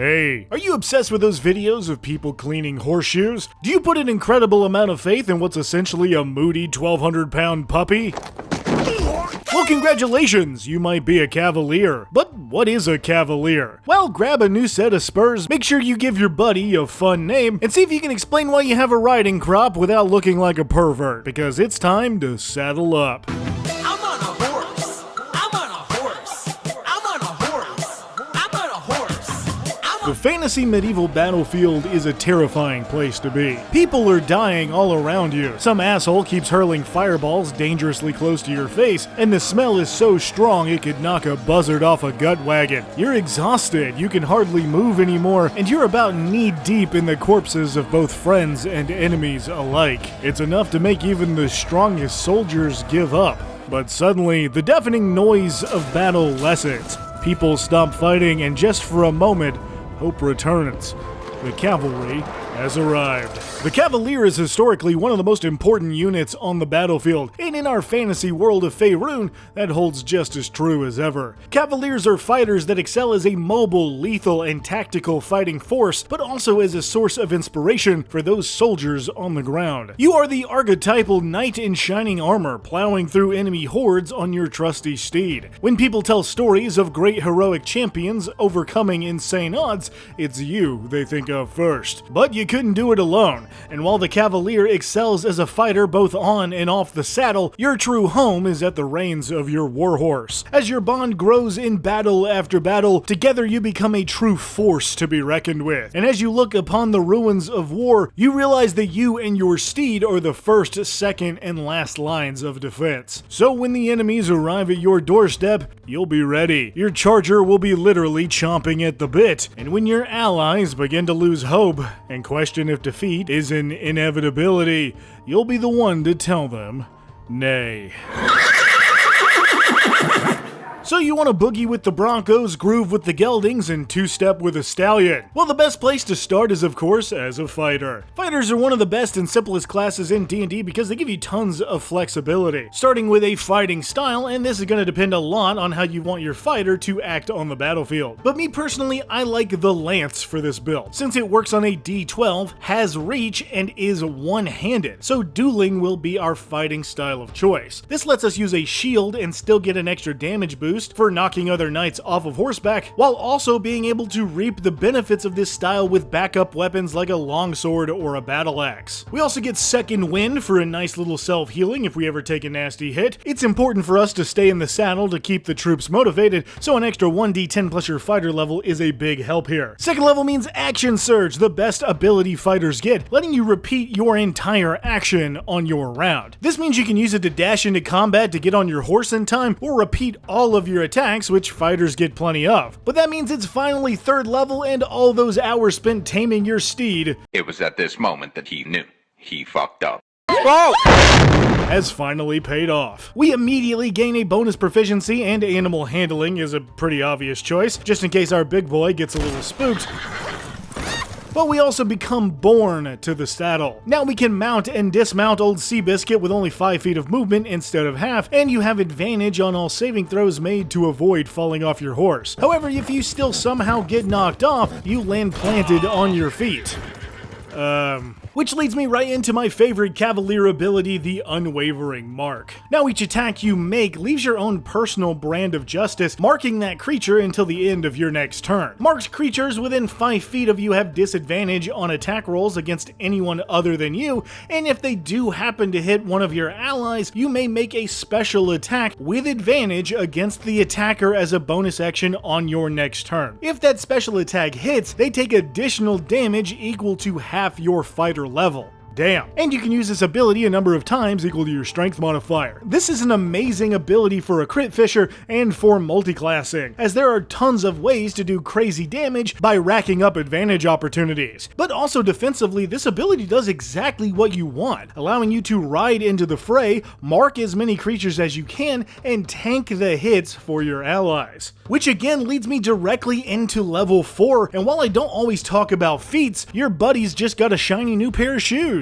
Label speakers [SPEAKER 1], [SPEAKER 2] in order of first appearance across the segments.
[SPEAKER 1] Hey, are you obsessed with those videos of people cleaning horseshoes? Do you put an incredible amount of faith in what's essentially a moody 1,200-pound puppy? Well, congratulations, you might be a Cavalier. But what is a Cavalier? Well, grab a new set of spurs, make sure you give your buddy a fun name, and see if you can explain why you have a riding crop without looking like a pervert, because it's time to saddle up. The fantasy medieval battlefield is a terrifying place to be. People are dying all around you. Some asshole keeps hurling fireballs dangerously close to your face, and the smell is so strong it could knock a buzzard off a gut wagon. You're exhausted, you can hardly move anymore, and you're about knee-deep in the corpses of both friends and enemies alike. It's enough to make even the strongest soldiers give up. But suddenly, the deafening noise of battle lessens. People stop fighting, and just for a moment, hope returns. The cavalry has arrived. The Cavalier is historically one of the most important units on the battlefield, and in our fantasy world of Faerun, that holds just as true as ever. Cavaliers are fighters that excel as a mobile, lethal, and tactical fighting force, but also as a source of inspiration for those soldiers on the ground. You are the archetypal knight in shining armor, plowing through enemy hordes on your trusty steed. When people tell stories of great heroic champions overcoming insane odds, it's you they think of first. But you couldn't do it alone, and while the Cavalier excels as a fighter both on and off the saddle, your true home is at the reins of your warhorse. As your bond grows in battle after battle, together you become a true force to be reckoned with. And as you look upon the ruins of war, you realize that you and your steed are the first, second, and last lines of defense. So when the enemies arrive at your doorstep, you'll be ready. Your charger will be literally chomping at the bit, and when your allies begin to lose hope and question if defeat is an inevitability, you'll be the one to tell them, nay. So you want to boogie with the Broncos, groove with the Geldings, and two-step with a Stallion? Well, the best place to start is, of course, as a fighter. Fighters are one of the best and simplest classes in D&D because they give you tons of flexibility, starting with a fighting style, and this is going to depend a lot on how you want your fighter to act on the battlefield. But me personally, I like the Lance for this build, since it works on a D12, has reach, and is one-handed, so dueling will be our fighting style of choice. This lets us use a shield and still get an extra damage boost for knocking other knights off of horseback, while also being able to reap the benefits of this style with backup weapons like a longsword or a battle axe. We also get second wind for a nice little self-healing if we ever take a nasty hit. It's important for us to stay in the saddle to keep the troops motivated, so an extra 1d10 plus your fighter level is a big help here. Second level means action surge, the best ability fighters get, letting you repeat your entire action on your round. This means you can use it to dash into combat to get on your horse in time, or repeat all of your attacks, which fighters get plenty of. But that means it's finally third level, and all those hours spent taming your steed,
[SPEAKER 2] it was at this moment that he knew he fucked up.
[SPEAKER 1] Has finally paid off. We immediately gain a bonus proficiency, and animal handling is a pretty obvious choice, just in case our big boy gets a little spooked. But we also become born to the saddle. Now we can mount and dismount old Seabiscuit with only 5 feet of movement instead of half, and you have advantage on all saving throws made to avoid falling off your horse. However, if you still somehow get knocked off, you land planted on your feet. Which leads me right into my favorite Cavalier ability, the Unwavering Mark. Now each attack you make leaves your own personal brand of justice, marking that creature until the end of your next turn. Marked creatures within 5 feet of you have disadvantage on attack rolls against anyone other than you, and if they do happen to hit one of your allies, you may make a special attack with advantage against the attacker as a bonus action on your next turn. If that special attack hits, they take additional damage equal to half your fighter level. Damn. And you can use this ability a number of times equal to your strength modifier. This is an amazing ability for a crit fisher and for multiclassing, as there are tons of ways to do crazy damage by racking up advantage opportunities. But also defensively, this ability does exactly what you want, allowing you to ride into the fray, mark as many creatures as you can, and tank the hits for your allies. Which again leads me directly into level 4, and while I don't always talk about feats, your buddy's just got a shiny new pair of shoes.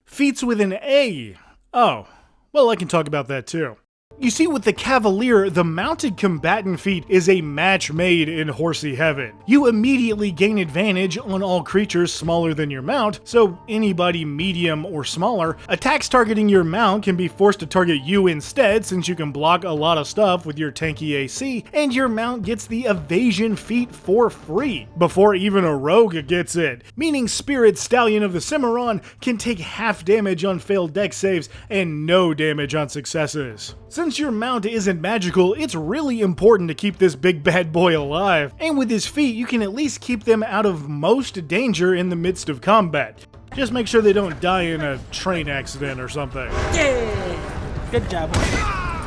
[SPEAKER 1] Feats with an A. Oh, well, I can talk about that too. You see, with the Cavalier, the mounted combatant feat is a match made in horsey heaven. You immediately gain advantage on all creatures smaller than your mount, so anybody medium or smaller. Attacks targeting your mount can be forced to target you instead, since you can block a lot of stuff with your tanky AC, and your mount gets the evasion feat for free, before even a rogue gets it, meaning Spirit Stallion of the Cimarron can take half damage on failed dex saves and no damage on successes. Since your mount isn't magical, it's really important to keep this big bad boy alive, and with his feat you can at least keep them out of most danger in the midst of combat. Just make sure they don't die in a train accident or something.
[SPEAKER 3] Yeah! Good job.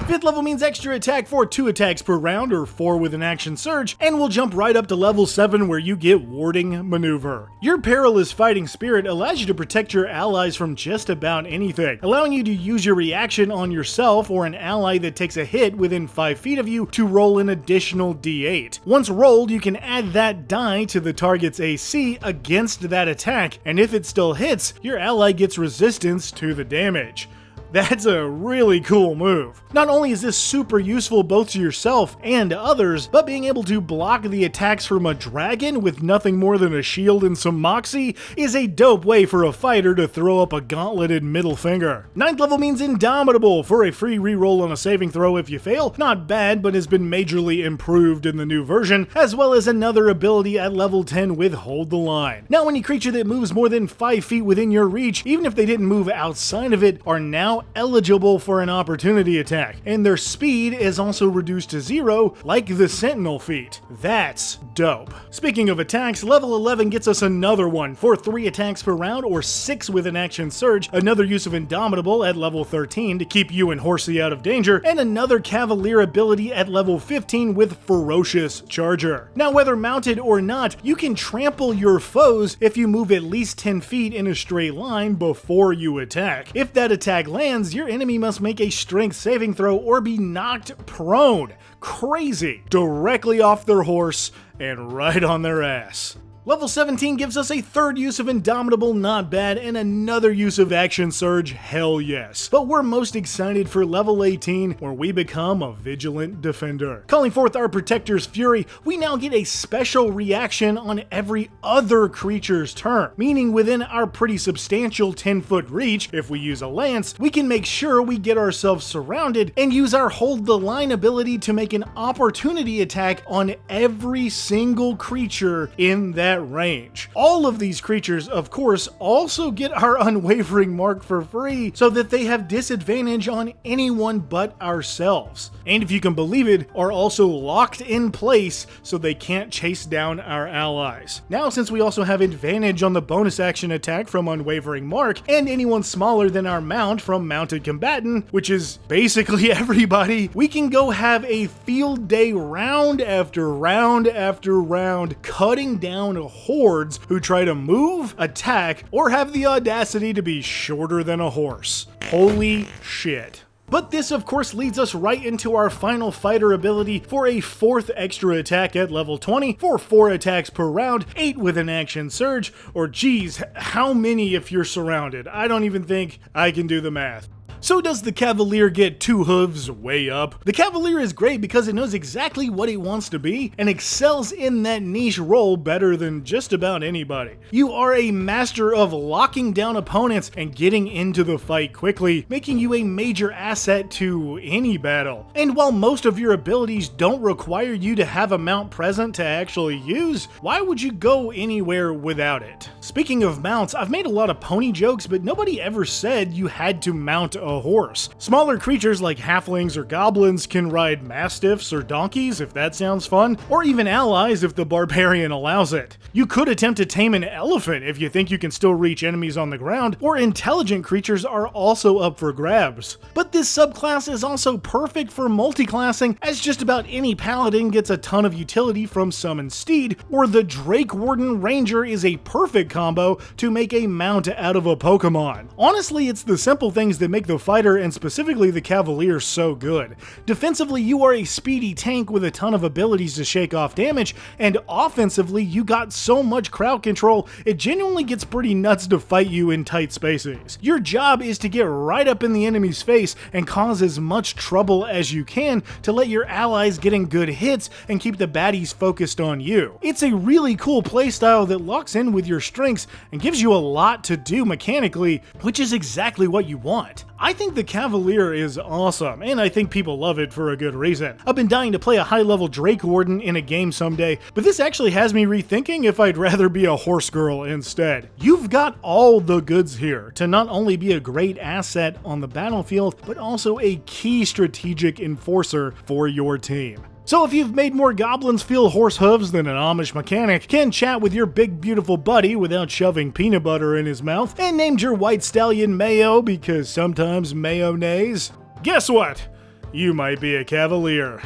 [SPEAKER 1] 5th level means extra attack for 2 attacks per round, or 4 with an action surge, and we'll jump right up to level 7 where you get Warding Maneuver. Your Perilous Fighting Spirit allows you to protect your allies from just about anything, allowing you to use your reaction on yourself or an ally that takes a hit within 5 feet of you to roll an additional d8. Once rolled, you can add that die to the target's AC against that attack, and if it still hits, your ally gets resistance to the damage. That's a really cool move. Not only is this super useful both to yourself and others, but being able to block the attacks from a dragon with nothing more than a shield and some moxie is a dope way for a fighter to throw up a gauntleted middle finger. 9th level means Indomitable for a free reroll on a saving throw if you fail. Not bad, but has been majorly improved in the new version, as well as another ability at level 10 with Hold the Line. Now any creature that moves more than 5 feet within your reach, even if they didn't move outside of it, are now eligible for an opportunity attack, and their speed is also reduced to 0 like the Sentinel feat. That's dope. Speaking of attacks, level 11 gets us another one for 3 attacks per round or 6 with an action surge, another use of Indomitable at level 13 to keep you and Horsey out of danger, and another Cavalier ability at level 15 with Ferocious Charger. Now whether mounted or not, you can trample your foes if you move at least 10 feet in a straight line before you attack. If that attack lands, your enemy must make a strength saving throw or be knocked prone. Crazy. Directly off their horse and right on their ass. Level 17 gives us a 3rd use of Indomitable, not bad, and another use of Action Surge, hell yes. But we're most excited for level 18, where we become a Vigilant Defender. Calling forth our Protector's Fury, we now get a special reaction on every other creature's turn, meaning within our pretty substantial 10-foot reach, if we use a lance, we can make sure we get ourselves surrounded and use our Hold the Line ability to make an opportunity attack on every single creature in that range. All of these creatures, of course, also get our Unwavering Mark for free, so that they have disadvantage on anyone but ourselves. And if you can believe it, are also locked in place so they can't chase down our allies. Now, since we also have advantage on the bonus action attack from Unwavering Mark, and anyone smaller than our mount from Mounted Combatant, which is basically everybody, we can go have a field day round after round after round, cutting down hordes who try to move, attack, or have the audacity to be shorter than a horse. Holy shit. But this of course leads us right into our final fighter ability for a 4th extra attack at level 20 for 4 attacks per round, 8 with an action surge, or geez, how many if you're surrounded? I don't even think I can do the math. So does the Cavalier get 2 hooves way up? The Cavalier is great because it knows exactly what it wants to be and excels in that niche role better than just about anybody. You are a master of locking down opponents and getting into the fight quickly, making you a major asset to any battle. And while most of your abilities don't require you to have a mount present to actually use, why would you go anywhere without it? Speaking of mounts, I've made a lot of pony jokes, but nobody ever said you had to mount a horse. Smaller creatures like halflings or goblins can ride mastiffs or donkeys if that sounds fun, or even allies if the barbarian allows it. You could attempt to tame an elephant if you think you can still reach enemies on the ground, or intelligent creatures are also up for grabs. But this subclass is also perfect for multiclassing, as just about any paladin gets a ton of utility from Summon Steed, or the Drake Warden Ranger is a perfect combo to make a mount out of a Pokemon. Honestly, it's the simple things that make the a fighter, and specifically the Cavalier, so good. Defensively, you are a speedy tank with a ton of abilities to shake off damage, and offensively, you got so much crowd control, it genuinely gets pretty nuts to fight you in tight spaces. Your job is to get right up in the enemy's face and cause as much trouble as you can to let your allies get in good hits and keep the baddies focused on you. It's a really cool playstyle that locks in with your strengths and gives you a lot to do mechanically, which is exactly what you want. I think the Cavalier is awesome, and I think people love it for a good reason. I've been dying to play a high-level Drake Warden in a game someday, but this actually has me rethinking if I'd rather be a horse girl instead. You've got all the goods here to not only be a great asset on the battlefield, but also a key strategic enforcer for your team. So if you've made more goblins feel horse hooves than an Amish mechanic, can chat with your big beautiful buddy without shoving peanut butter in his mouth, and named your white stallion Mayo because sometimes mayonnaise, guess what? You might be a Cavalier.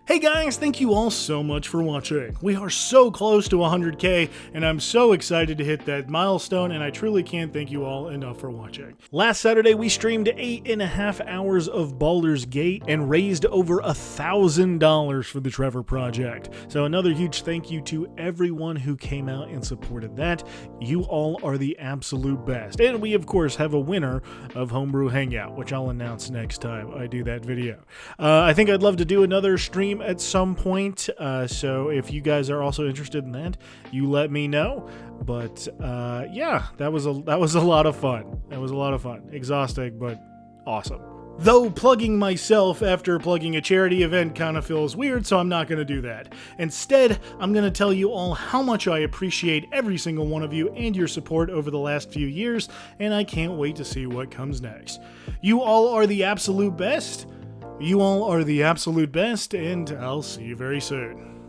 [SPEAKER 1] Hey guys, thank you all so much for watching. We are so close to 100k, and I'm so excited to hit that milestone, and I truly can't thank you all enough for watching. Last Saturday, we streamed 8.5 hours of Baldur's Gate and raised over $1,000 for the Trevor Project. So another huge thank you to everyone who came out and supported that. You all are the absolute best. And we, of course, have a winner of Homebrew Hangout, which I'll announce next time I do that video. I think I'd love to do another stream at some point, so if you guys are also interested in that, you let me know. But yeah, that was a lot of fun. That was a lot of fun. Exhausting, but awesome. Though plugging myself after plugging a charity event kind of feels weird, so I'm not going to do that. Instead, I'm going to tell you all how much I appreciate every single one of you and your support over the last few years, and I can't wait to see what comes next. You all are the absolute best. You all are the absolute best, and I'll see you very soon.